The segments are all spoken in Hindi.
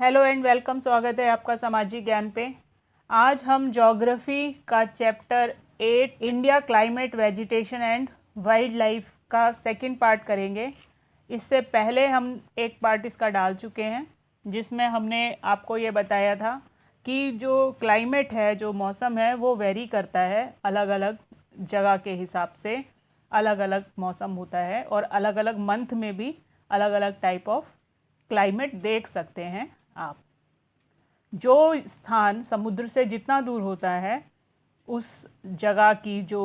Hello and welcome. स्वागत है आपका सामाजिक ज्ञान पे। आज हम ज्योग्राफी का chapter 8 India climate vegetation and wild life का सेकंड पार्ट करेंगे। इससे पहले हम एक पार्ट इसका डाल चुके हैं जिसमें हमने आपको ये बताया था कि जो क्लाइमेट है, जो मौसम है, वो वेरी करता है अलग अलग जगह के हिसाब से। अलग अलग मौसम होता है और अलग अलग मंथ में भी अलग अलग टाइप ऑफ क्लाइमेट देख सकते हैं आप। जो स्थान समुद्र से जितना दूर होता है उस जगह की जो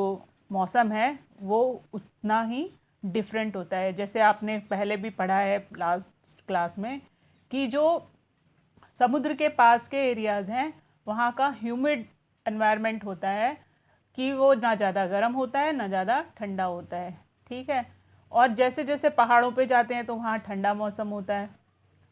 मौसम है वो उतना ही डिफरेंट होता है। जैसे आपने पहले भी पढ़ा है लास्ट क्लास में कि जो समुद्र के पास के एरियाज़ हैं वहाँ का ह्यूमिड एनवायरनमेंट होता है कि वो ना ज़्यादा गर्म होता है ना ज़्यादा ठंडा होता है। ठीक है। और जैसे जैसे पहाड़ों पे जाते हैं तो वहाँ ठंडा मौसम होता है,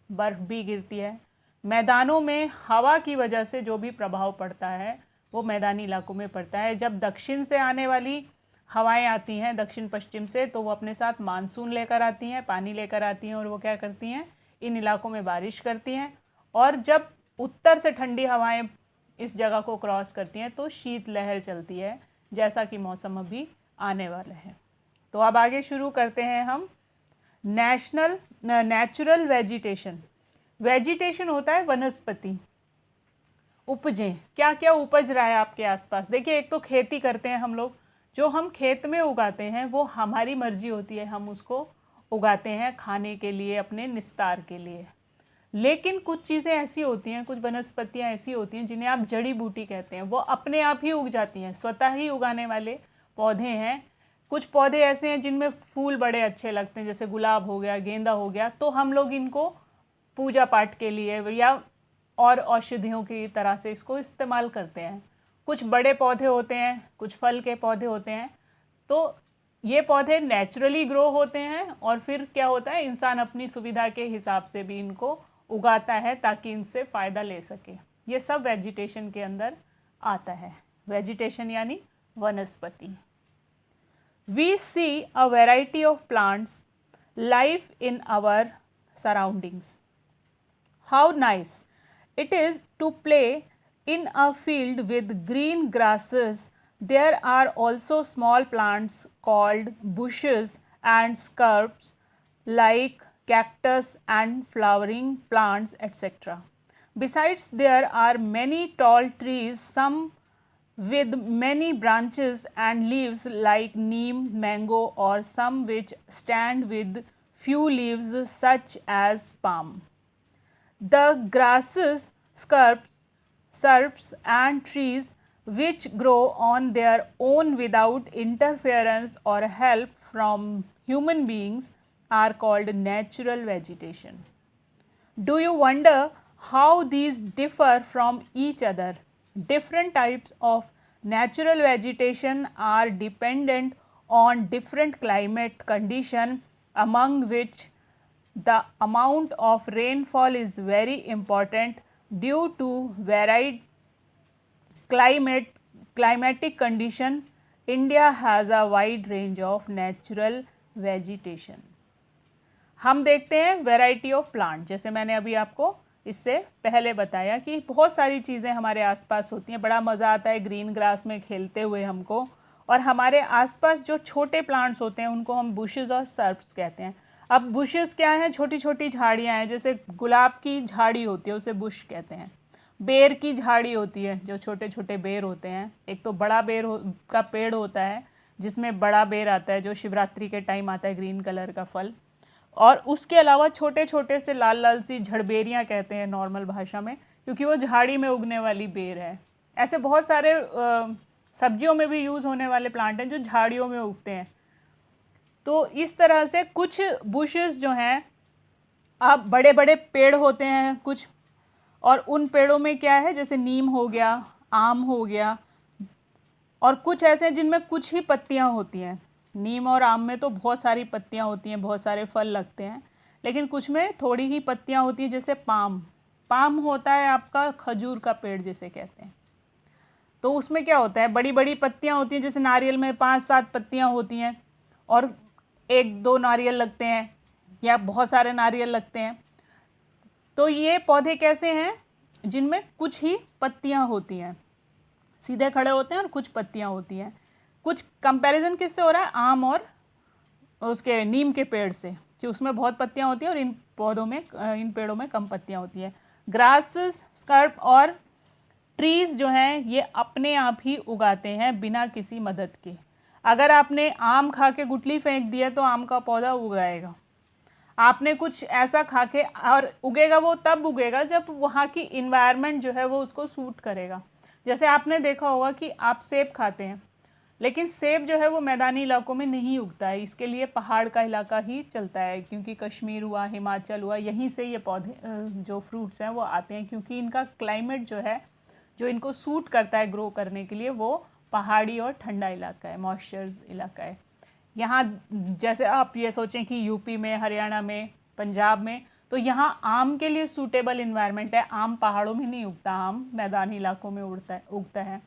बर्फ़ भी गिरती है। मैदानों में हवा की वजह से जो भी प्रभाव पड़ता है वो मैदानी इलाकों में पड़ता है। जब दक्षिण से आने वाली हवाएं आती हैं, दक्षिण पश्चिम से, तो वो अपने साथ मानसून लेकर आती हैं, पानी लेकर आती हैं और वो क्या करती हैं, इन इलाकों में बारिश करती हैं। और जब उत्तर से ठंडी हवाएं इस जगह को क्रॉस करती हैं तो शीतलहर चलती है, जैसा कि मौसम अभी आने वाला है। तो अब आगे शुरू करते हैं हम। Natural vegetation. वेजिटेशन होता है वनस्पति, उपजें। क्या क्या उपज रहा है आपके आसपास। देखिए, एक तो खेती करते हैं हम लोग। जो हम खेत में उगाते हैं वो हमारी मर्जी होती है, हम उसको उगाते हैं खाने के लिए, अपने निस्तार के लिए। लेकिन कुछ चीज़ें ऐसी होती हैं, कुछ वनस्पतियाँ ऐसी होती हैं जिन्हें आप जड़ी बूटी कहते हैं। वो अपने आप ही उग जाती हैं, स्वतः ही उगाने वाले पौधे हैं। कुछ पौधे ऐसे हैं जिनमें फूल बड़े अच्छे लगते हैं, जैसे गुलाब हो गया, गेंदा हो गया, तो हम लोग इनको पूजा पाठ के लिए या और औषधियों की तरह से इसको इस्तेमाल करते हैं। कुछ बड़े पौधे होते हैं, कुछ फल के पौधे होते हैं। तो ये पौधे नेचुरली ग्रो होते हैं और फिर क्या होता है, इंसान अपनी सुविधा के हिसाब से भी इनको उगाता है ताकि इनसे फ़ायदा ले सके। ये सब वेजिटेशन के अंदर आता है। वेजिटेशन यानी वनस्पति। We see a variety of plants life in our surroundings. How nice it is to play in a field with green grasses. There are also small plants called bushes and shrubs like cactus and flowering plants, etc. Besides, there are many tall trees, some with many branches and leaves like neem, mango, or some which stand with few leaves such as palm. The grasses, shrubs and trees which grow on their own without interference or help from human beings are called natural vegetation. Do you wonder how these differ from each other? Different types of natural vegetation are dependent on different climate conditions, among which the amount of rainfall is very important. Due to varied climatic condition, India has a wide range of natural vegetation. हम देखते हैं वैरायटी ऑफ प्लांट। जैसे मैंने अभी आपको इससे पहले बताया कि बहुत सारी चीज़ें हमारे आसपास होती हैं। बड़ा मज़ा आता है ग्रीन ग्रास में खेलते हुए हमको। और हमारे आसपास जो छोटे प्लांट्स होते हैं उनको हम बुशेस और सर्ब्स कहते हैं। अब बुशेस क्या हैं, छोटी छोटी झाड़ियाँ हैं। जैसे गुलाब की झाड़ी होती है उसे बुश कहते हैं। बेर की झाड़ी होती है, जो छोटे छोटे बेर होते हैं। एक तो बड़ा का पेड़ होता है जिसमें बड़ा बेर आता है, जो शिवरात्रि के टाइम आता है, ग्रीन कलर का फल। और उसके अलावा छोटे छोटे से लाल लाल सी झड़बेरियाँ कहते हैं नॉर्मल भाषा में, क्योंकि वो झाड़ी में उगने वाली बेर है। ऐसे बहुत सारे सब्जियों में भी यूज़ होने वाले प्लांट हैं जो झाड़ियों में उगते हैं। तो इस तरह से कुछ बुशेस जो हैं, अब बड़े बड़े पेड़ होते हैं कुछ, और उन पेड़ों में क्या है, जैसे नीम हो गया, आम हो गया, और कुछ ऐसे हैं जिनमें कुछ ही पत्तियां होती हैं। नीम और आम में तो बहुत सारी पत्तियां होती हैं, बहुत सारे फल लगते हैं, लेकिन कुछ में थोड़ी ही पत्तियां होती हैं। जैसे पाम होता है आपका खजूर का पेड़ जिसे कहते हैं। तो उसमें क्या होता है, बड़ी बड़ी पत्तियां होती हैं। जैसे नारियल में 5-7 पत्तियां होती हैं और 1-2 नारियल लगते हैं या बहुत सारे नारियल लगते हैं। तो ये पौधे कैसे हैं, जिनमें कुछ ही पत्तियां होती हैं, सीधे खड़े होते हैं और कुछ पत्तियां होती हैं। कुछ कंपैरिजन किससे हो रहा है, आम और उसके नीम के पेड़ से, कि उसमें बहुत पत्तियां होती हैं और इन पौधों में, इन पेड़ों में कम पत्तियां होती हैं। ग्रासेस, स्कर्प और ट्रीज जो हैं ये अपने आप ही उगाते हैं बिना किसी मदद के। अगर आपने आम खा के गुठली फेंक दिया तो आम का पौधा उगाएगा। आपने कुछ ऐसा खा के, और उगेगा वो तब उगेगा जब वहाँ की इन्वायरमेंट जो है वो उसको सूट करेगा। जैसे आपने देखा होगा कि आप सेब खाते हैं, लेकिन सेब जो है वो मैदानी इलाकों में नहीं उगता है, इसके लिए पहाड़ का इलाका ही चलता है, क्योंकि कश्मीर हुआ, हिमाचल हुआ, यहीं से ये पौधे जो फ्रूट्स हैं वो आते हैं, क्योंकि इनका क्लाइमेट जो है, जो इनको सूट करता है ग्रो करने के लिए, वो पहाड़ी और ठंडा इलाका है, मॉइस्चर इलाका है। यहाँ जैसे आप ये सोचें कि यूपी में, हरियाणा में, पंजाब में, तो यहाँ आम के लिए सूटेबल इन्वायरमेंट है। आम पहाड़ों में नहीं उगता, आम मैदानी इलाकों में उगता है।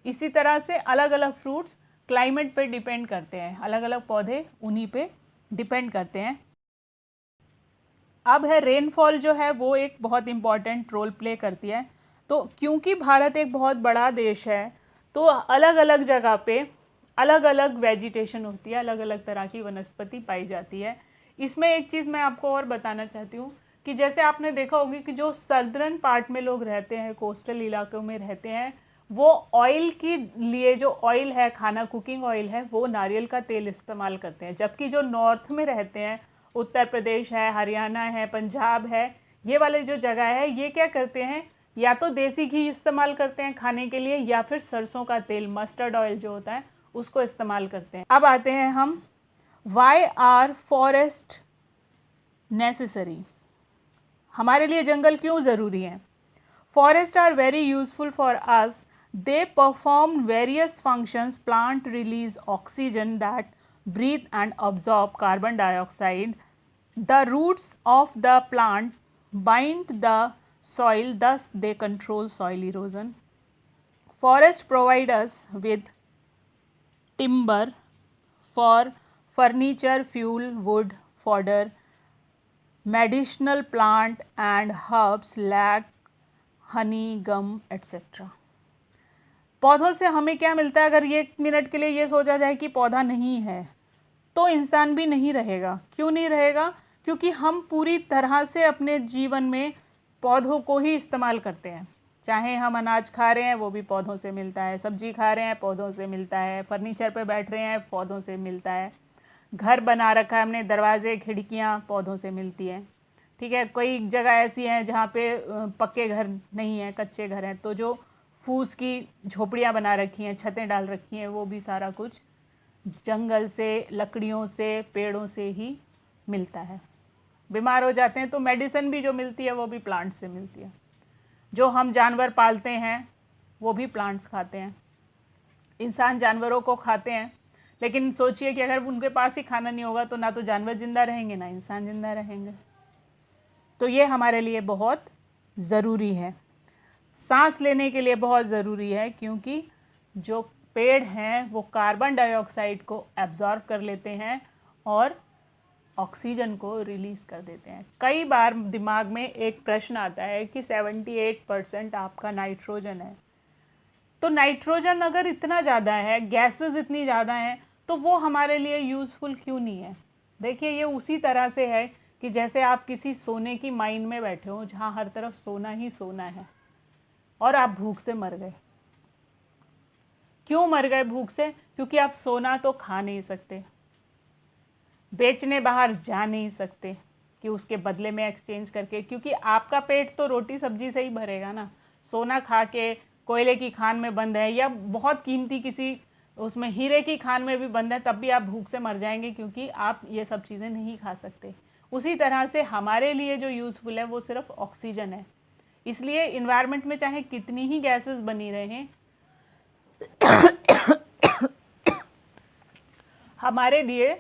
इसी तरह से अलग अलग फ्रूट्स क्लाइमेट पे डिपेंड करते हैं, अलग अलग पौधे उन्हीं पे डिपेंड करते हैं। अब है रेनफॉल जो है वो एक बहुत इम्पॉर्टेंट रोल प्ले करती है। तो क्योंकि भारत एक बहुत बड़ा देश है, तो अलग अलग जगह पे अलग अलग वेजिटेशन होती है, अलग अलग तरह की वनस्पति पाई जाती है। इसमें एक चीज़ मैं आपको और बताना चाहती हूँ कि जैसे आपने देखा होगी कि जो सर्दर्न पार्ट में लोग रहते हैं, कोस्टल इलाकों में रहते हैं, वो ऑयल के लिए, जो ऑयल है, खाना कुकिंग ऑयल है, वो नारियल का तेल इस्तेमाल करते हैं। जबकि जो नॉर्थ में रहते हैं, उत्तर प्रदेश है, हरियाणा है, पंजाब है, ये वाले जो जगह है, ये क्या करते हैं, या तो देसी घी इस्तेमाल करते हैं खाने के लिए, या फिर सरसों का तेल, मस्टर्ड ऑयल जो होता है, उसको इस्तेमाल करते हैं। अब आते हैं हम, वाई आर फॉरेस्ट नेसेसरी, हमारे लिए जंगल क्यों ज़रूरी हैं। Forest are very useful for us, they perform various functions. Plant release oxygen that breathe and absorb carbon dioxide. The roots of the plant bind the soil, thus they control soil erosion. Forests provide us with timber for furniture, fuel, wood, fodder, medicinal plant and herbs like honey, gum, etc. पौधों से हमें क्या मिलता है। अगर ये 1 मिनट के लिए ये सोचा जाए कि पौधा नहीं है तो इंसान भी नहीं रहेगा। क्यों नहीं रहेगा? क्योंकि हम पूरी तरह से अपने जीवन में पौधों को ही इस्तेमाल करते हैं। चाहे हम अनाज खा रहे हैं वो भी पौधों से मिलता है, सब्जी खा रहे हैं पौधों से मिलता है, फर्नीचर पे बैठ रहे हैं पौधों से मिलता है, घर बना रखा है हमने, दरवाजे खिड़कियाँ पौधों से मिलती हैं। ठीक है, कोई जगह ऐसी है जहाँ पे पक्के घर नहीं हैं, कच्चे घर हैं, तो जो फूस की झोपड़ियाँ बना रखी हैं, छतें डाल रखी हैं, वो भी सारा कुछ जंगल से, लकड़ियों से, पेड़ों से ही मिलता है। बीमार हो जाते हैं तो मेडिसिन भी जो मिलती है वो भी प्लांट से मिलती है। जो हम जानवर पालते हैं वो भी प्लांट्स खाते हैं। इंसान जानवरों को खाते हैं, लेकिन सोचिए कि अगर उनके पास ही खाना नहीं होगा तो ना तो जानवर जिंदा रहेंगे ना इंसान जिंदा रहेंगे। तो ये हमारे लिए बहुत ज़रूरी है, सांस लेने के लिए बहुत ज़रूरी है, क्योंकि जो पेड़ हैं वो कार्बन डाइऑक्साइड को एब्जॉर्ब कर लेते हैं और ऑक्सीजन को रिलीज़ कर देते हैं। कई बार दिमाग में एक प्रश्न आता है कि 78% आपका नाइट्रोजन है, तो नाइट्रोजन अगर इतना ज़्यादा है, गैसेस इतनी ज़्यादा हैं, तो वो हमारे लिए यूज़फुल क्यों नहीं है। देखिए, ये उसी तरह से है कि जैसे आप किसी सोने की माइन में बैठे हो जहाँ हर तरफ सोना ही सोना है और आप भूख से मर गए। क्यों मर गए भूख से? क्योंकि आप सोना तो खा नहीं सकते, बेचने बाहर जा नहीं सकते कि उसके बदले में एक्सचेंज करके, क्योंकि आपका पेट तो रोटी सब्जी से ही भरेगा ना। सोना खा के कोयले की खान में बंद है या बहुत कीमती किसी उसमें हीरे की खान में भी बंद है, तब भी आप भूख से मर जाएंगे, क्योंकि आप ये सब चीज़ें नहीं खा सकते। उसी तरह से हमारे लिए जो यूज़फुल है वो सिर्फ ऑक्सीजन है। इसलिए इन्वायरमेंट में चाहे कितनी ही गैसेस बनी रहें, हमारे लिए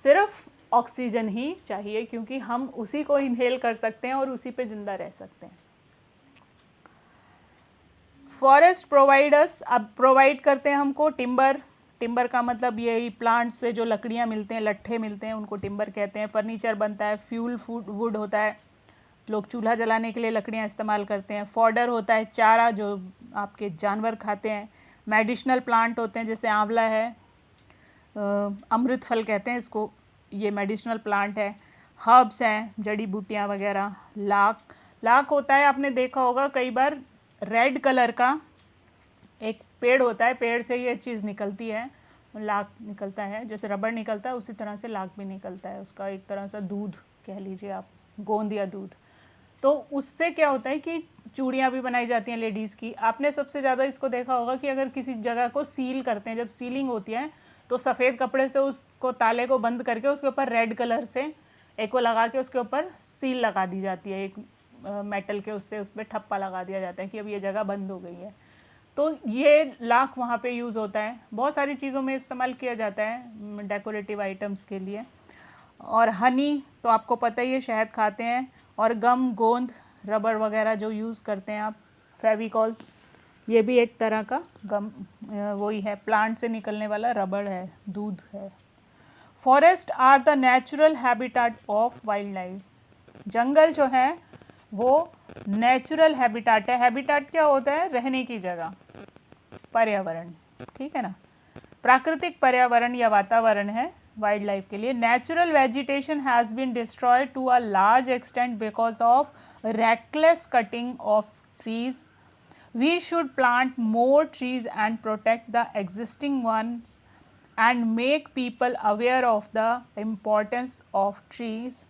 सिर्फ ऑक्सीजन ही चाहिए, क्योंकि हम उसी को इनहेल कर सकते हैं और उसी पे जिंदा रह सकते हैं। फॉरेस्ट प्रोवाइडर्स, अब प्रोवाइड करते हैं हमको टिम्बर। टिम्बर का मतलब यही प्लांट से जो लकड़ियाँ मिलते हैं, लट्ठे मिलते हैं, उनको टिम्बर कहते हैं। फर्नीचर बनता है, फ्यूल, फूड, वुड होता है, लोग चूल्हा जलाने के लिए लकड़ियाँ इस्तेमाल करते हैं। फॉडर होता है चारा जो आपके जानवर खाते हैं। मेडिसिनल प्लांट होते हैं जैसे आंवला है, अमृत फल कहते हैं इसको, ये मेडिसिनल प्लांट है। हर्ब्स हैं, जड़ी बूटियाँ वगैरह। लाख होता है, आपने देखा होगा कई बार, रेड कलर का एक पेड़ होता है, पेड़ से ये चीज़ निकलती है, लाख निकलता है, जैसे रबड़ निकलता है उसी तरह से लाख भी निकलता है, उसका एक तरह से दूध कह लीजिए आप, गोंद या दूध। तो उससे क्या होता है कि चूड़ियाँ भी बनाई जाती हैं लेडीज़ की। आपने सबसे ज़्यादा इसको देखा होगा कि अगर किसी जगह को सील करते हैं, जब सीलिंग होती है तो सफ़ेद कपड़े से उसको ताले को बंद करके उसके ऊपर रेड कलर से एक वो लगा के उसके ऊपर सील लगा दी जाती है, एक मेटल के उससे उस पर ठप्पा लगा दिया जाता है कि अब ये जगह बंद हो गई है। तो ये लाख वहाँ पे यूज़ होता है, बहुत सारी चीज़ों में इस्तेमाल किया जाता है डेकोरेटिव आइटम्स के लिए। और हनी तो आपको पता ही है, शहद खाते हैं। और गम, गोंद, रबड़ वगैरह जो यूज़ करते हैं आप, फेविकॉल, ये भी एक तरह का गम वही है, प्लांट से निकलने वाला रबड़ है, दूध है। Forest are the natural habitat of wild life. जंगल जो है वो नेचुरल हैबिटेट है। हैबिटेट क्या होता है? रहने की जगह, पर्यावरण, ठीक है ना, प्राकृतिक पर्यावरण या वातावरण है वाइल्ड लाइफ के लिए। Natural vegetation has been destroyed to a large extent because of reckless cutting of trees. We should plant more trees and protect the existing ones and make people aware of the importance of trees.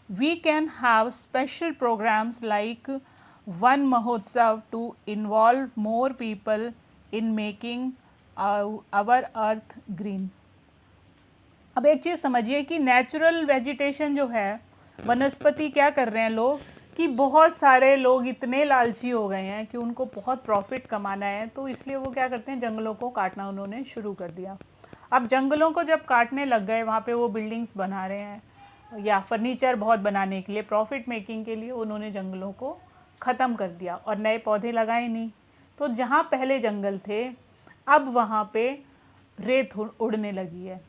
We can have special programs like Van Mahotsav to involve more people in making our earth green. अब एक चीज़ समझिए कि नेचुरल वेजिटेशन जो है, वनस्पति, क्या कर रहे हैं लोग कि बहुत सारे लोग इतने लालची हो गए हैं कि उनको बहुत प्रॉफिट कमाना है, तो इसलिए वो क्या करते हैं, जंगलों को काटना उन्होंने शुरू कर दिया। अब जंगलों को जब काटने लग गए, वहाँ पे वो बिल्डिंग्स बना रहे हैं या फर्नीचर बहुत बनाने के लिए, प्रॉफिट मेकिंग के लिए उन्होंने जंगलों को ख़त्म कर दिया और नए पौधे लगाए नहीं। तो जहाँ पहले जंगल थे अब वहाँ पे रेत उड़ने लगी है,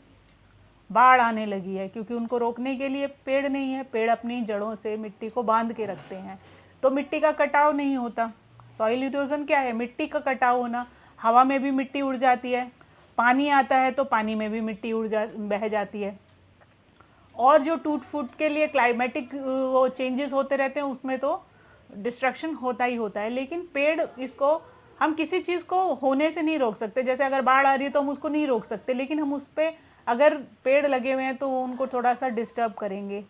बाढ़ आने लगी है, क्योंकि उनको रोकने के लिए पेड़ नहीं है। पेड़ अपनी जड़ों से मिट्टी को बांध के रखते हैं, तो मिट्टी का कटाव नहीं होता। सॉइल इरोजन क्या है? मिट्टी का कटाव होना। हवा में भी मिट्टी उड़ जाती है, पानी आता है तो पानी में भी मिट्टी बह जाती है। और जो टूट फूट के लिए क्लाइमेटिक वो चेंजेस होते रहते हैं, उसमें तो डिस्ट्रक्शन होता ही होता है। लेकिन पेड़, इसको हम किसी चीज़ को होने से नहीं रोक सकते। जैसे अगर बाढ़ आ रही है तो हम उसको नहीं रोक सकते, लेकिन हम उस पर अगर पेड़ लगे हुए हैं तो वो उनको थोड़ा सा डिस्टर्ब करेंगे,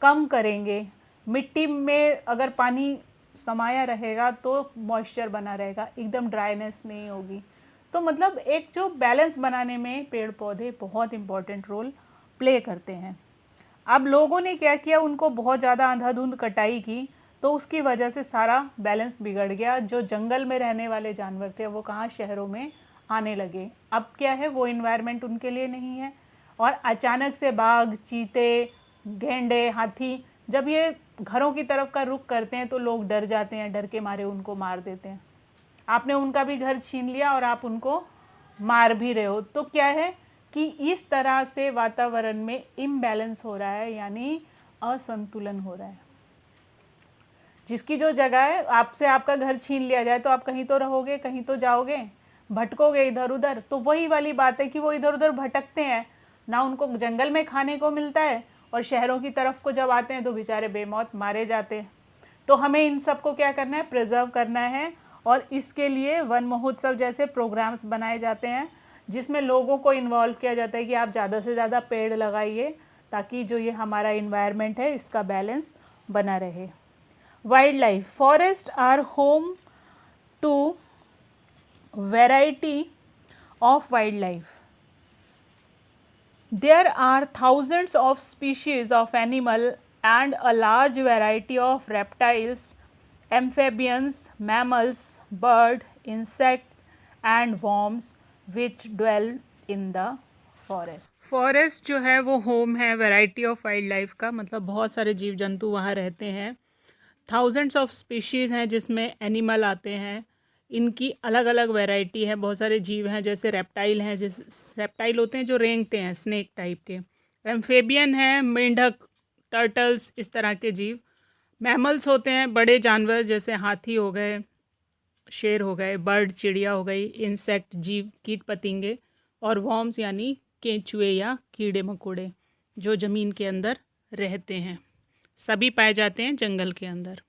कम करेंगे। मिट्टी में अगर पानी समाया रहेगा तो मॉइस्चर बना रहेगा, एकदम ड्राइनेस नहीं होगी। तो मतलब एक जो बैलेंस बनाने में पेड़ पौधे बहुत इम्पॉर्टेंट रोल प्ले करते हैं। अब लोगों ने क्या किया, उनको बहुत ज़्यादा अंधाधुंध कटाई की, तो उसकी वजह से सारा बैलेंस बिगड़ गया। जो जंगल में रहने वाले जानवर थे वो कहाँ, शहरों में आने लगे। अब क्या है, वो इन्वायरमेंट उनके लिए नहीं है। और अचानक से बाघ, चीते, गेंडे, हाथी जब ये घरों की तरफ का रुख करते हैं तो लोग डर जाते हैं, डर के मारे उनको मार देते हैं। आपने उनका भी घर छीन लिया और आप उनको मार भी रहे हो। तो क्या है कि इस तरह से वातावरण में इम्बैलेंस हो रहा है, यानी असंतुलन हो रहा है। जिसकी जो जगह है, आपसे आपका घर छीन लिया जाए तो आप कहीं तो रहोगे, कहीं तो जाओगे, भटकोगे इधर उधर। तो वही वाली बात है कि वो इधर उधर भटकते हैं ना, उनको जंगल में खाने को मिलता है, और शहरों की तरफ को जब आते हैं तो बेचारे बेमौत मारे जाते हैं। तो हमें इन सबको क्या करना है, प्रिजर्व करना है। और इसके लिए वन महोत्सव जैसे प्रोग्राम्स बनाए जाते हैं, जिसमें लोगों को इन्वॉल्व किया जाता है कि आप ज़्यादा से ज़्यादा पेड़ लगाइए, ताकि जो ये हमारा इन्वायरमेंट है इसका बैलेंस बना रहे। Wild life, forest are home to variety of wild life. There are thousands of species of animal and a large variety of reptiles, amphibians, mammals, bird, insects and worms which dwell in the forest. Forest जो है वो होम है वैरायटी ऑफ वाइल्ड लाइफ का, मतलब बहुत सारे जीव जंतु वहाँ रहते हैं। थाउजेंड्स ऑफ स्पीशीज़ हैं जिसमें एनिमल आते हैं, इनकी अलग अलग वैरायटी है। बहुत सारे जीव हैं, जैसे रेप्टाइल हैं, जैसे रेप्टाइल होते हैं जो रेंगते हैं, स्नेक टाइप के। एम्फेबियन है, मेंढक, टर्टल्स, इस तरह के जीव मैमल्स होते हैं बड़े जानवर, जैसे हाथी हो गए, शेर हो गए, बर्ड चिड़िया हो गई, इंसेक्ट जीव कीट पतंगे, और वॉर्म्स यानी केंचुए या कीड़े मकोड़े जो ज़मीन के अंदर रहते हैं, सभी पाए जाते हैं जंगल के अंदर।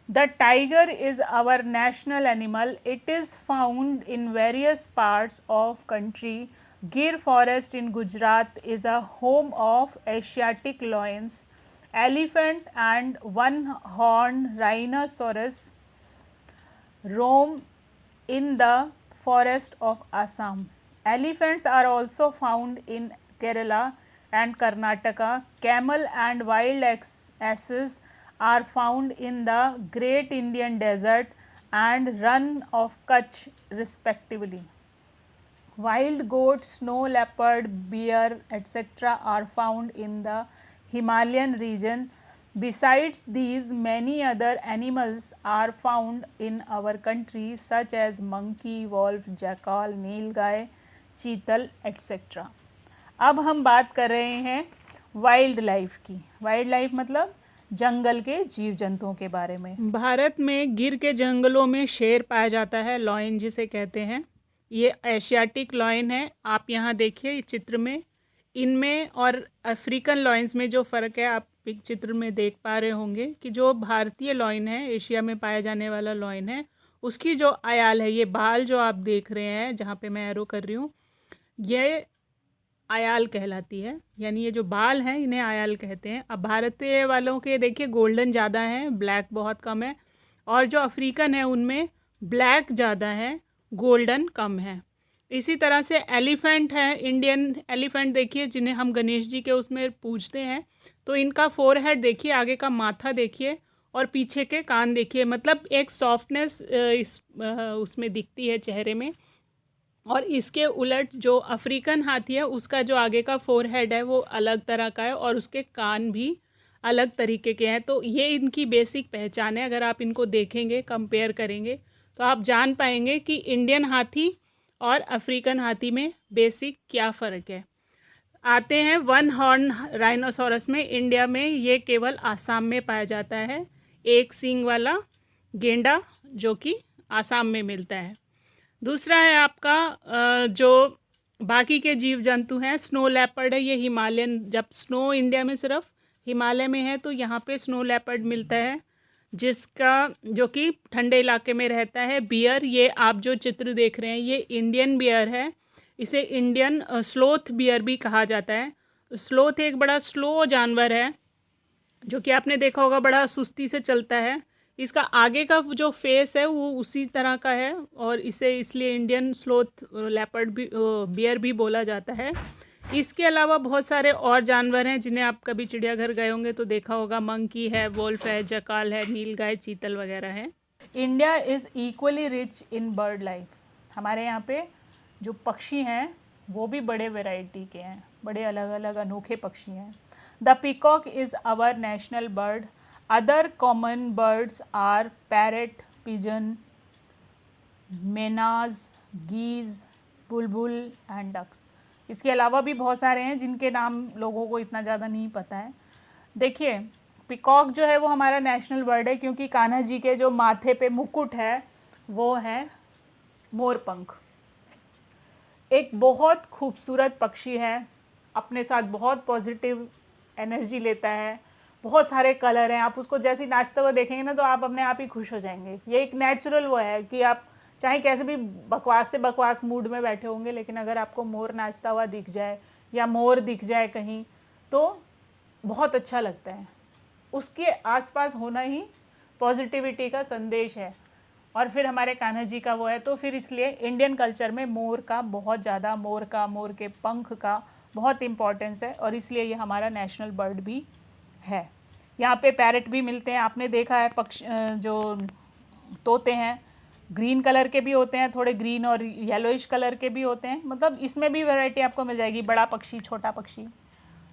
The tiger is our national animal. It is found in various parts of country. Gir forest in Gujarat is a home of Asiatic lions. Elephant and one-horned rhinoceros roam in the forest of Assam. Elephants are also found in Kerala and Karnataka. Camel and wild asses are found in the Great Indian Desert and Run of Kutch respectively. Wild goat, snow leopard, bear, etc. are found in the Himalayan region. Besides these, many other animals are found in our country such as monkey, wolf, jackal, नीलगाय, चीतल, etc. अब हम बात कर रहे हैं वाइल्ड लाइफ की। वाइल्ड लाइफ मतलब जंगल के जीव जंतुओं के बारे में। भारत में गिर के जंगलों में शेर पाया जाता है, लॉयन जिसे कहते हैं। ये एशियाटिक लॉयन है। आप यहाँ देखिए इस चित्र में, इनमें और अफ्रीकन लॉयंस में जो फ़र्क है आप एक चित्र में देख पा रहे होंगे कि जो भारतीय लॉयन है, एशिया में पाया जाने वाला लॉयन है, उसकी जो आयाल है, ये बाल जो आप देख रहे हैं जहाँ पे मैं एरो कर रही हूँ, ये आयाल कहलाती है, यानी ये जो बाल हैं इन्हें आयाल कहते हैं। अब भारतीय वालों के देखिए गोल्डन ज़्यादा है, ब्लैक बहुत कम है, और जो अफ्रीकन है उनमें ब्लैक ज़्यादा है, गोल्डन कम है। इसी तरह से एलिफेंट है, इंडियन एलिफेंट देखिए जिन्हें हम गणेश जी के उसमें पूजते हैं, तो इनका फोरहेड देखिए, आगे का माथा देखिए और पीछे के कान देखिए, मतलब एक सॉफ्टनेस उसमें दिखती है चेहरे में। और इसके उलट जो अफ्रीकन हाथी है उसका जो आगे का फोरहेड है वो अलग तरह का है और उसके कान भी अलग तरीके के हैं। तो ये इनकी बेसिक पहचान है। अगर आप इनको देखेंगे, कंपेयर करेंगे, तो आप जान पाएंगे कि इंडियन हाथी और अफ्रीकन हाथी में बेसिक क्या फ़र्क है। आते हैं वन हॉर्न राइनोसोरस में। इंडिया में ये केवल आसाम में पाया जाता है, एक सींग वाला गेंडा जो कि आसाम में मिलता है। दूसरा है आपका जो बाकी के जीव जंतु हैं, स्नो लेपर्ड है, ये हिमालयन, जब स्नो इंडिया में सिर्फ हिमालय में है तो यहाँ पे स्नो लेपर्ड मिलता है, जिसका जो कि ठंडे इलाके में रहता है। बियर, ये आप जो चित्र देख रहे हैं ये इंडियन बियर है, इसे इंडियन स्लोथ बियर भी कहा जाता है। स्लोथ एक बड़ा स्लो जानवर है जो कि आपने देखा होगा बड़ा सुस्ती से चलता है। इसका आगे का जो फेस है वो उसी तरह का है और इसे इसलिए इंडियन स्लोथ लेपर्ड भी बियर भी बोला जाता है। इसके अलावा बहुत सारे और जानवर हैं जिन्हें आप कभी चिड़ियाघर गए होंगे तो देखा होगा, मंकी है, वोल्फ है, जकाल है, नीलगाय, चीतल वगैरह है। India is equally rich in bird life. हमारे यहाँ पे जो पक्षी हैं वो भी बड़े वैरायटी के हैं, बड़े अलग अलग अनोखे पक्षी हैं। The peacock is our national bird. Other common birds are parrot, pigeon, mynas, geese, bulbul and ducks. इसके अलावा भी बहुत सारे हैं जिनके नाम लोगों को इतना ज़्यादा नहीं पता है। देखिए पिकॉक जो है वो हमारा नेशनल बर्ड है क्योंकि कान्हा जी के जो माथे पे मुकुट है वो है मोरपंख। एक बहुत खूबसूरत पक्षी है, अपने साथ बहुत पॉजिटिव एनर्जी लेता है, बहुत सारे कलर हैं। आप उसको जैसे ही नाचते हुए देखेंगे ना तो आप अपने आप ही खुश हो जाएंगे। ये एक नेचुरल वो है कि आप चाहे कैसे भी बकवास से बकवास मूड में बैठे होंगे, लेकिन अगर आपको मोर नाचता हुआ दिख जाए या मोर दिख जाए कहीं तो बहुत अच्छा लगता है। उसके आसपास होना ही पॉजिटिविटी का संदेश है। और फिर हमारे कान्हा जी का वो है, तो फिर इसलिए इंडियन कल्चर में मोर का बहुत ज़्यादा, मोर के पंख का बहुत इम्पोर्टेंस है और इसलिए ये हमारा नेशनल बर्ड भी है। यहाँ पे पैरट भी मिलते हैं, आपने देखा है। जो तोते हैं ग्रीन कलर के भी होते हैं, थोड़े ग्रीन और येलोइश कलर के भी होते हैं, मतलब इसमें भी वैरायटी आपको मिल जाएगी, बड़ा पक्षी, छोटा पक्षी।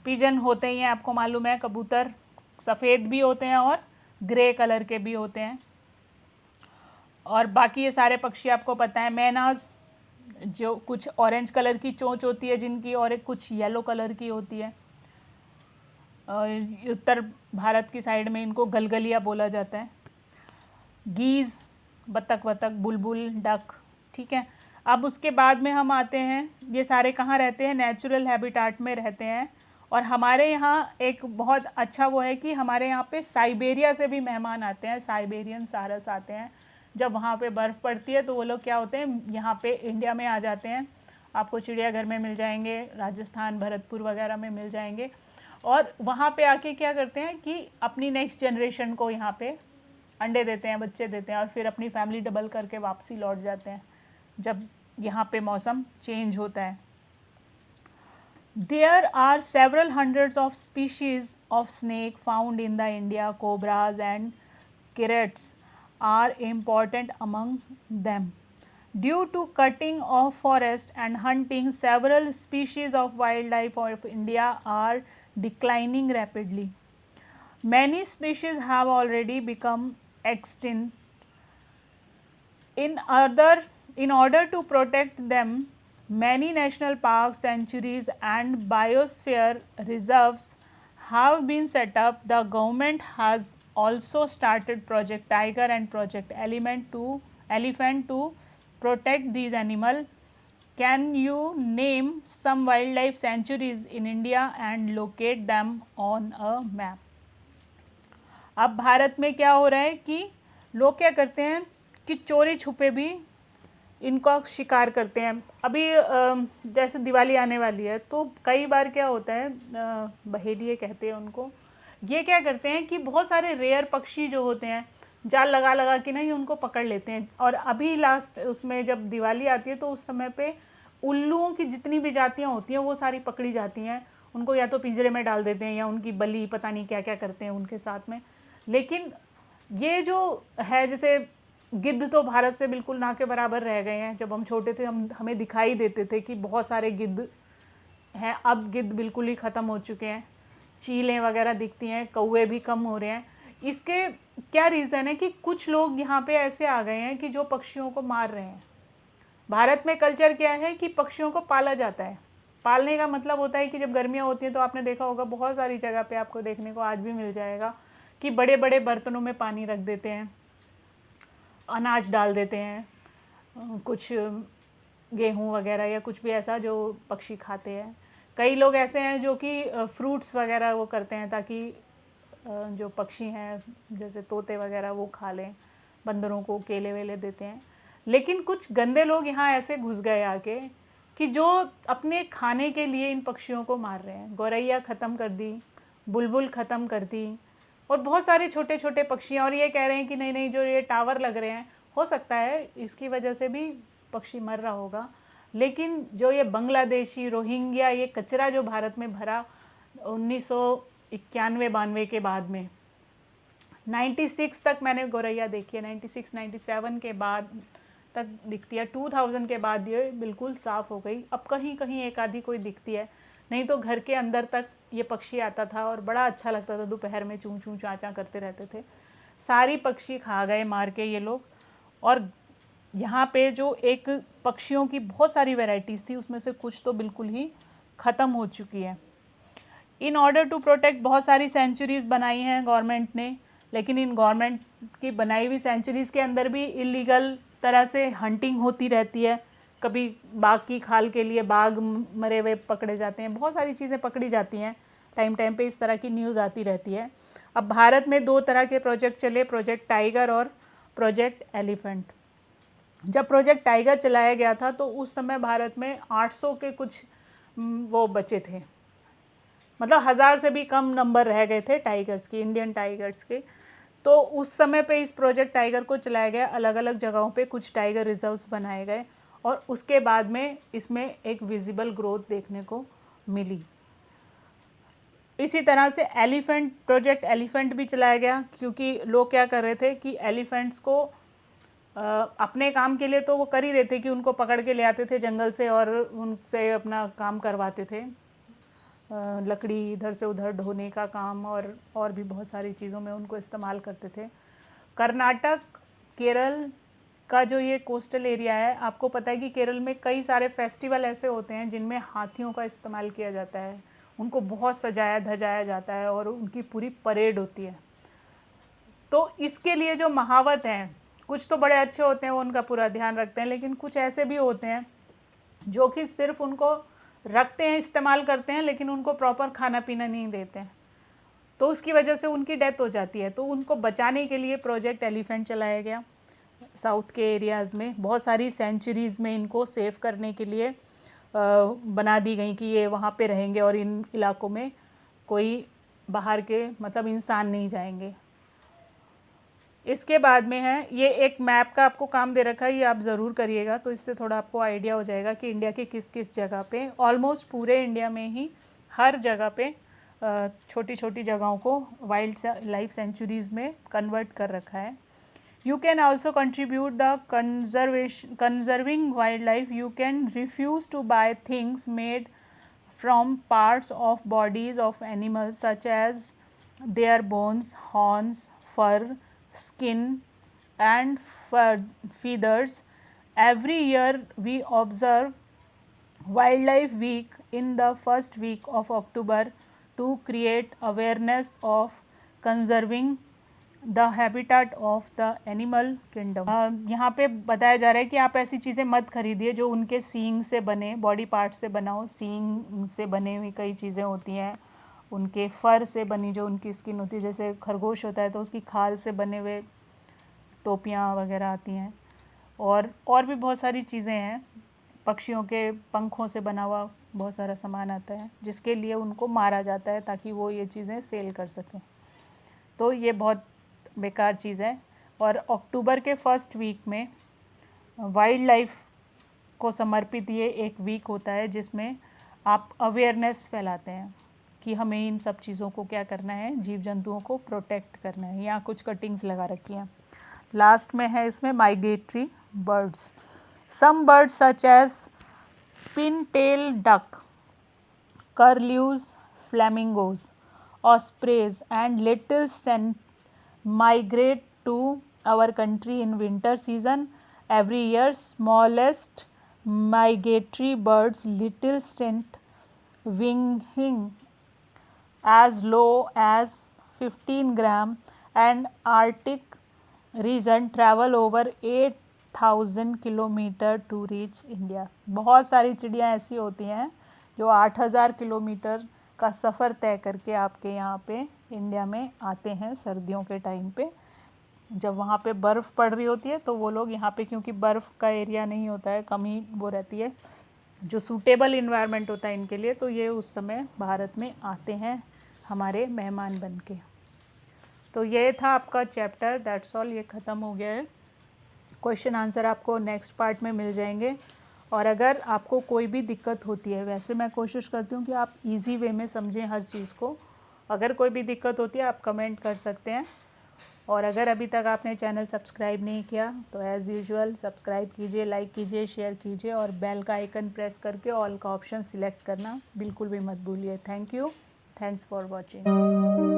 पिजन होते ही हैं, आपको मालूम है। कबूतर सफ़ेद भी होते हैं और ग्रे कलर के भी होते हैं। और बाकी ये सारे पक्षी आपको पता है। मैनाज जो कुछ ऑरेंज कलर की चोंच होती है जिनकी, और एक कुछ येलो कलर की होती है। उत्तर भारत की साइड में इनको गलगलिया बोला जाता है। गीज़, बतख वतख, बुलबुल, डक, ठीक है। अब उसके बाद में हम आते हैं, ये सारे कहाँ रहते हैं, नेचुरल हैबिटाट में रहते हैं। और हमारे यहाँ एक बहुत अच्छा वो है कि हमारे यहाँ पे साइबेरिया से भी मेहमान आते हैं, साइबेरियन सारस आते हैं। जब वहाँ पे बर्फ़ पड़ती है तो वो लोग क्या होते हैं, यहाँ पे इंडिया में आ जाते हैं। आपको चिड़ियाघर में मिल जाएंगे, राजस्थान भरतपुर वगैरह में मिल जाएंगे। और वहाँ पे आके क्या करते हैं कि अपनी नेक्स्ट जनरेशन को यहाँ पे अंडे देते हैं, बच्चे देते हैं, और फिर अपनी फैमिली डबल करके वापसी लौट जाते हैं जब यहाँ पे मौसम चेंज होता है। There are several hundreds of species of snake found in the India. Cobras and kerats are important among them. Due to cutting of forest and hunting, several species of wildlife of India are declining rapidly. Many species have already become extinct. In order to protect them, many national parks, sanctuaries and biosphere reserves have been set up. The government has also started Project Tiger and Project Elephant to protect these animals. Can you name some wildlife sanctuaries in India and locate them on a map? अब भारत में क्या हो रहा है कि लोग क्या करते हैं कि चोरी छुपे भी इनका शिकार करते हैं। अभी जैसे दिवाली आने वाली है तो कई बार क्या होता है, बहेलिए कहते हैं उनको, ये क्या करते हैं कि बहुत सारे रेयर पक्षी जो होते हैं जाल लगा लगा के नहीं उनको पकड़ लेते हैं। और अभी लास्ट उसमें जब दिवाली आती है तो उस समय पे उल्लुओं की जितनी भी जातियाँ होती हैं वो सारी पकड़ी जाती हैं। उनको या तो पिंजरे में डाल देते हैं या उनकी बलि पता नहीं क्या क्या करते हैं उनके साथ में। लेकिन ये जो है, जैसे गिद्ध तो भारत से बिल्कुल ना के बराबर रह गए हैं। जब हम छोटे थे हमें दिखाई देते थे कि बहुत सारे गिद्ध हैं, अब गिद्ध बिल्कुल ही ख़त्म हो चुके हैं। चीलें वगैरह दिखती हैं, कौवे भी कम हो रहे हैं। इसके क्या रीज़न है कि कुछ लोग यहाँ पे ऐसे आ गए हैं कि जो पक्षियों को मार रहे हैं। भारत में कल्चर क्या है कि पक्षियों को पाला जाता है। पालने का मतलब होता है कि जब गर्मियाँ होती हैं तो आपने देखा होगा बहुत सारी जगह पे आपको देखने को आज भी मिल जाएगा कि बड़े बड़े बर्तनों में पानी रख देते हैं, अनाज डाल देते हैं, कुछ गेहूँ वगैरह या कुछ भी ऐसा जो पक्षी खाते हैं। कई लोग ऐसे हैं जो कि फ्रूट्स वगैरह वो करते हैं ताकि जो पक्षी हैं जैसे तोते वगैरह वो खा लें, बंदरों को केले वेले देते हैं। लेकिन कुछ गंदे लोग यहाँ ऐसे घुस गए आके कि जो अपने खाने के लिए इन पक्षियों को मार रहे हैं। गौरैया ख़त्म कर दी, बुलबुल ख़त्म कर दी, और बहुत सारे छोटे छोटे पक्षी। और ये कह रहे हैं कि नहीं नहीं जो ये टावर लग रहे हैं, हो सकता है इसकी वजह से भी पक्षी मर रहा होगा। लेकिन जो ये बांग्लादेशी रोहिंग्या ये कचरा जो भारत में भरा 1991-92 के बाद में, 96 तक मैंने गौरैया देखी है, 96-97 के बाद तक दिखती है। 2000 के बाद ये बिल्कुल साफ़ हो गई। अब कहीं कहीं एक आधी कोई दिखती है, नहीं तो घर के अंदर तक ये पक्षी आता था और बड़ा अच्छा लगता था। दोपहर में चूं चूं चाचा करते रहते थे। सारी पक्षी खा गए मार के ये लोग। और यहाँ पे जो एक पक्षियों की बहुत सारी वैरायटीज़ थी उसमें से कुछ तो बिल्कुल ही ख़त्म हो चुकी है। इन ऑर्डर टू प्रोटेक्ट बहुत सारी सेंचुरीज़ बनाई हैं गवर्नमेंट ने, लेकिन इन गवर्नमेंट की बनाई हुई सेंचुरीज़ के अंदर भी इलीगल तरह से हंटिंग होती रहती है। कभी बाघ की खाल के लिए बाघ मरे हुए पकड़े जाते हैं, बहुत सारी चीज़ें पकड़ी जाती हैं। टाइम टाइम पे इस तरह की न्यूज़ आती रहती है। अब भारत में 2 तरह के प्रोजेक्ट चले, प्रोजेक्ट टाइगर और प्रोजेक्ट एलिफेंट। जब प्रोजेक्ट टाइगर चलाया गया था तो उस समय भारत में 800 के कुछ वो बचे थे, मतलब 1000 से भी कम नंबर रह गए थे टाइगर्स के, इंडियन टाइगर्स के। तो उस समय पे इस प्रोजेक्ट टाइगर को चलाया गया, अलग अलग जगहों पे कुछ टाइगर रिजर्व्स बनाए गए और उसके बाद में इसमें एक विजिबल ग्रोथ देखने को मिली। इसी तरह से एलिफेंट, प्रोजेक्ट एलिफेंट भी चलाया गया, क्योंकि लोग क्या कर रहे थे कि एलिफेंट्स को अपने काम के लिए तो वो कर ही रहे थे कि उनको पकड़ के ले आते थे जंगल से और उनसे अपना काम करवाते थे, लकड़ी इधर से उधर ढोने का काम और भी बहुत सारी चीज़ों में उनको इस्तेमाल करते थे। कर्नाटक, केरल का जो ये कोस्टल एरिया है, आपको पता है कि केरल में कई सारे फेस्टिवल ऐसे होते हैं जिनमें हाथियों का इस्तेमाल किया जाता है। उनको बहुत सजाया धजाया जाता है और उनकी पूरी परेड होती है। तो इसके लिए जो महावत हैं, कुछ तो बड़े अच्छे होते हैं, वो उनका पूरा ध्यान रखते हैं, लेकिन कुछ ऐसे भी होते हैं जो कि सिर्फ उनको रखते हैं, इस्तेमाल करते हैं, लेकिन उनको प्रॉपर खाना पीना नहीं देते हैं, तो उसकी वजह से उनकी डेथ हो जाती है। तो उनको बचाने के लिए प्रोजेक्ट एलिफेंट चलाया गया साउथ के एरियाज़ में। बहुत सारी सेंचुरीज़ में इनको सेव करने के लिए बना दी गई कि ये वहाँ पे रहेंगे और इन इलाकों में कोई बाहर के मतलब इंसान नहीं जाएंगे। इसके बाद में है, ये एक मैप का आपको काम दे रखा है, ये आप ज़रूर करिएगा, तो इससे थोड़ा आपको आइडिया हो जाएगा कि इंडिया के किस किस जगह पे, ऑलमोस्ट पूरे इंडिया में ही हर जगह पे छोटी छोटी जगहों को वाइल्ड लाइफ सेंचुरीज़ में कन्वर्ट कर रखा है। You can also contribute the conserving wildlife. You can refuse to buy things made from parts of bodies of animals such as their bones, horns, fur, skin and feathers. Every year we observe Wildlife Week in the first week of October to create awareness of conserving the habitat of the animal kingdom. यहाँ पे बताया जा रहा है कि आप ऐसी चीज़ें मत खरीदिए जो उनके सींग से बने, बॉडी पार्ट से बना हो। सींग से बने हुई कई चीज़ें होती हैं, उनके फर से बनी जो उनकी स्किन होती है, जैसे खरगोश होता है तो उसकी खाल से बने हुए टोपियाँ वगैरह आती हैं, और भी बहुत सारी चीज़ें हैं। पक्षियों के पंखों से बना हुआ बहुत सारा सामान आता है जिसके लिए उनको मारा जाता है ताकि वो ये चीज़ें सेल कर सकें। तो ये बहुत बेकार चीज़ है। और अक्टूबर के फर्स्ट वीक में वाइल्ड लाइफ को समर्पित ये एक वीक होता है जिसमें आप अवेयरनेस फैलाते हैं कि हमें इन सब चीज़ों को क्या करना है, जीव जंतुओं को प्रोटेक्ट करना है। यहाँ कुछ कटिंग्स लगा रखी हैं। लास्ट में है इसमें migratory birds. Some birds such as pintail duck, curlews, flamingos, ospreys and little sent migrate to our country in winter season. Every year smallest migratory birds, little sent winging as low as 15 gram and Arctic region travel over 8,000 kilometres to reach India. बहुत सारी चिड़ियाँ ऐसी होती हैं जो 8,000 किलोमीटर का सफ़र तय करके आपके यहाँ पे इंडिया में आते हैं सर्दियों के टाइम पे। जब वहाँ पे बर्फ़ पड़ रही होती है तो वो लोग यहाँ पे, क्योंकि बर्फ़ का एरिया नहीं होता है, कम ही वो रहती है जो सूटेबल इन्वायरमेंट होता है इनके लिए, तो ये उस समय भारत में आते हैं हमारे मेहमान बन के। तो ये था आपका चैप्टर, दैट्स ऑल, ये ख़त्म हो गया है। क्वेश्चन आंसर आपको नेक्स्ट पार्ट में मिल जाएंगे। और अगर आपको कोई भी दिक्कत होती है, वैसे मैं कोशिश करती हूँ कि आप इजी वे में समझें हर चीज़ को। अगर कोई भी दिक्कत होती है आप कमेंट कर सकते हैं। और अगर अभी तक आपने चैनल सब्सक्राइब नहीं किया तो एज़ यूजुअल सब्सक्राइब कीजिए, लाइक कीजिए, शेयर कीजिए और बेल का आइकन प्रेस करके ऑल का ऑप्शन सिलेक्ट करना बिल्कुल भी मत भूलिए। Thank you, thanks for watching.